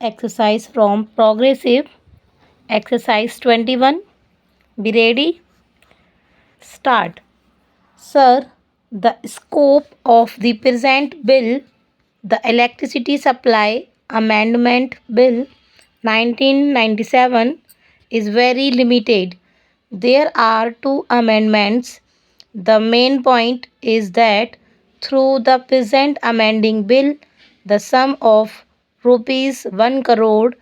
exercise from Progressive. Exercise 21. Be ready. Start. Sir, the scope of the present bill, the Electricity Supply Amendment Bill 1997, is very limited. There are two amendments. The main point is that through the present amending bill, the sum of rupees 1 crore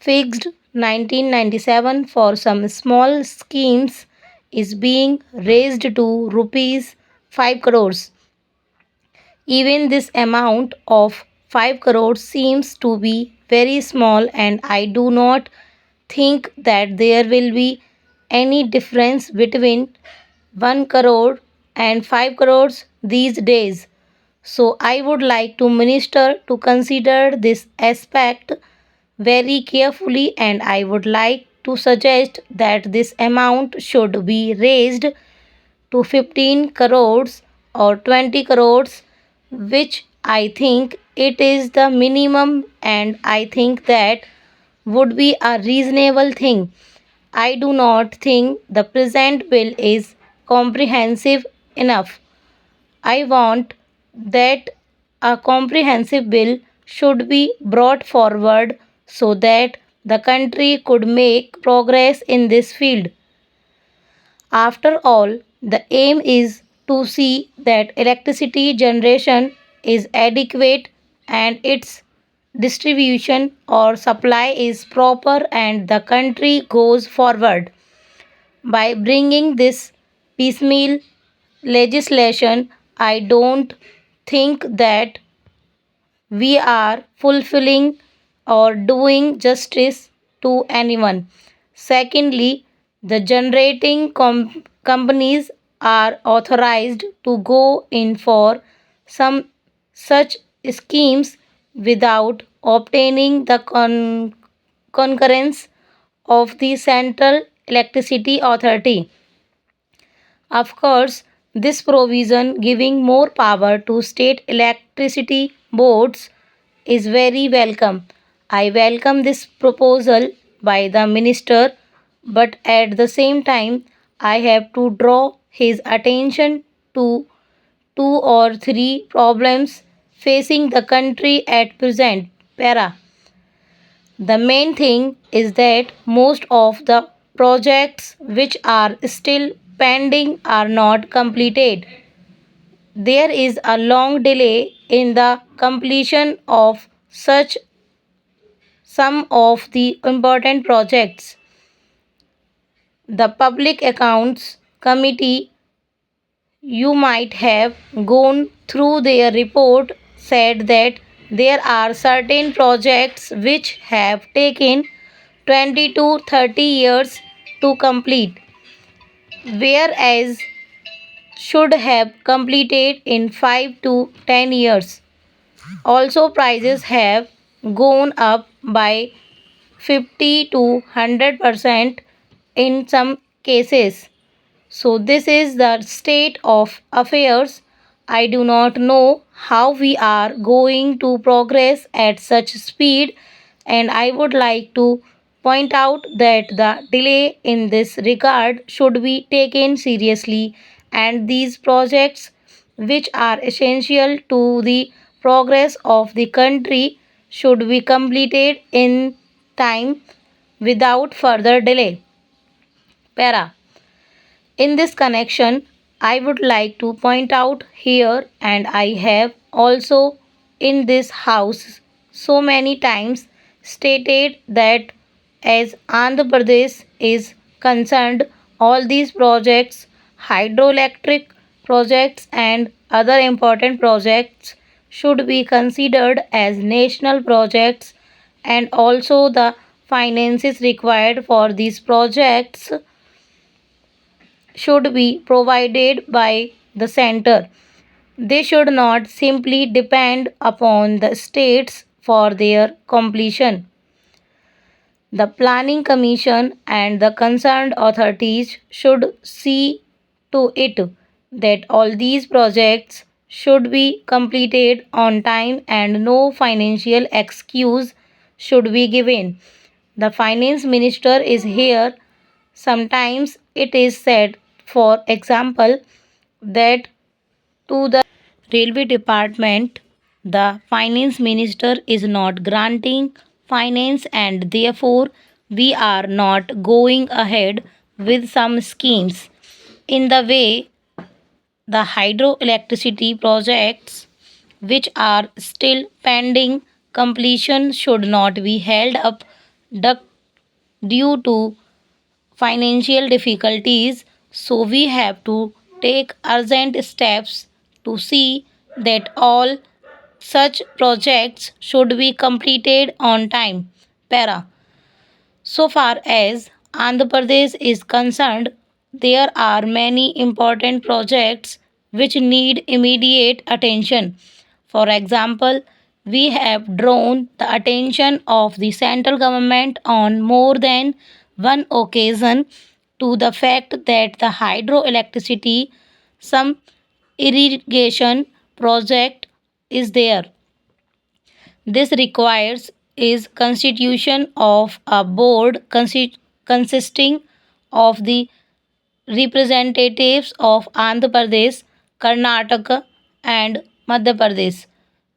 fixed 1997 for some small schemes is being raised to rupees 5 crores. Even this amount of 5 crores seems to be very small, and I do not think that there will be any difference between 1 crore and 5 crores these days. So I would like to minister to consider this aspect very carefully, and I would like to suggest that this amount should be raised to 15 crores or 20 crores, which I think it is the minimum, and I think that would be a reasonable thing. I do not think the present bill is comprehensive enough. I want that a comprehensive bill should be brought forward so that the country could make progress in this field. After all, the aim is to see that electricity generation is adequate and its distribution or supply is proper and the country goes forward. By bringing this piecemeal legislation, I don't think that we are fulfilling or doing justice to anyone. Secondly, the generating companies are authorized to go in for some such schemes without obtaining the concurrence of the Central Electricity Authority. Of course, this provision giving more power to state electricity boards is very welcome. I welcome this proposal by the minister, but at the same time, I have to draw his attention to two or three problems facing the country at present. Para. The main thing is that most of the projects which are still pending are not completed. There is a long delay in the completion of such some of the important projects. The Public Accounts Committee, you might have gone through their report, said that there are certain projects which have taken 20 to 30 years to complete, whereas should have completed in 5 to 10 years. Also, prices have gone up by 50 to 100% in some cases. So, this is the state of affairs. I do not know how we are going to progress at such speed, and I would like to point out that the delay in this regard should be taken seriously, and these projects, which are essential to the progress of the country, should be completed in time without further delay. Para. In this connection, I would like to point out here, and I have also in this house so many times stated that as Andhra Pradesh is concerned, all these projects, hydroelectric projects, and other important projects should be considered as national projects, and also the finances required for these projects should be provided by the center. They should not simply depend upon the states for their completion. The Planning Commission and the concerned authorities should see to it that all these projects should be completed on time and no financial excuse should be given. The finance minister is here. Sometimes it is said, for example, that to the railway department, the finance minister is not granting finance and therefore we are not going ahead with some schemes. In the way, the hydroelectricity projects which are still pending completion should not be held up due to financial difficulties, so we have to take urgent steps to see that all such projects should be completed on time. Para. So far as Andhra Pradesh is concerned, there are many important projects which need immediate attention. For example, we have drawn the attention of the central government on more than one occasion to the fact that the hydroelectricity, some irrigation project is there. This requires is constitution of a board consisting of the representatives of Andhra Pradesh, Karnataka and Madhya Pradesh.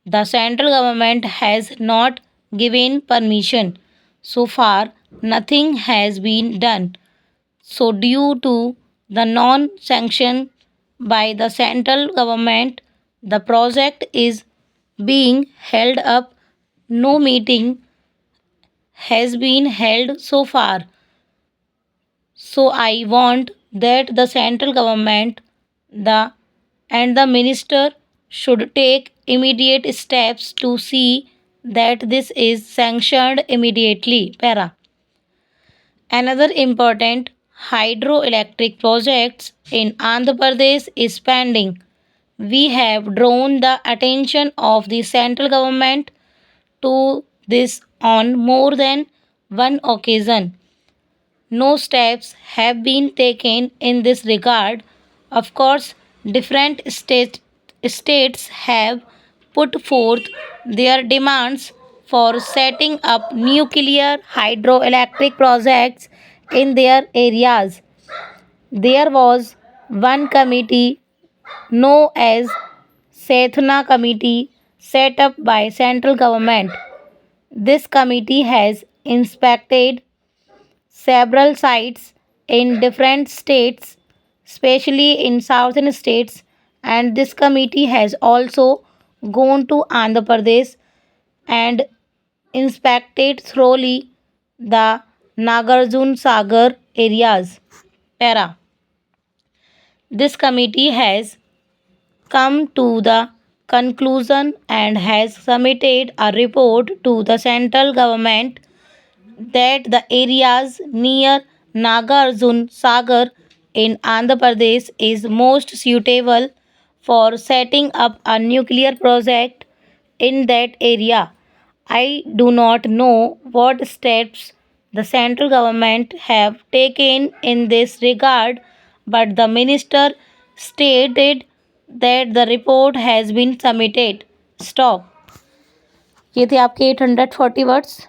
The central government has not given permission. So far, nothing has been done. So, due to the non sanction by the central government, the project is being held up. No meeting has been held so far. So, I want that the central government the and the minister should take immediate steps to see that this is sanctioned immediately. Para. Another important hydroelectric projects in Andhra Pradesh is pending. We have drawn the attention of the central government to this on more than one occasion. No steps have been taken in this regard. Of course, different states have put forth their demands for setting up nuclear hydroelectric projects in their areas. There was one committee known as Sethna Committee set up by central government. This committee has inspected several sites in different states, especially in southern states, and this committee has also gone to Andhra Pradesh and inspected thoroughly the Nagarjun Sagar areas. Para. This committee has come to the conclusion and has submitted a report to the central government that the areas near Nagarjun Sagar in Andhra Pradesh is most suitable for setting up a nuclear project in that area. I do not know what steps the central government have taken in this regard, but the minister stated that the report has been submitted. Stop. ये थे आपके 840 words.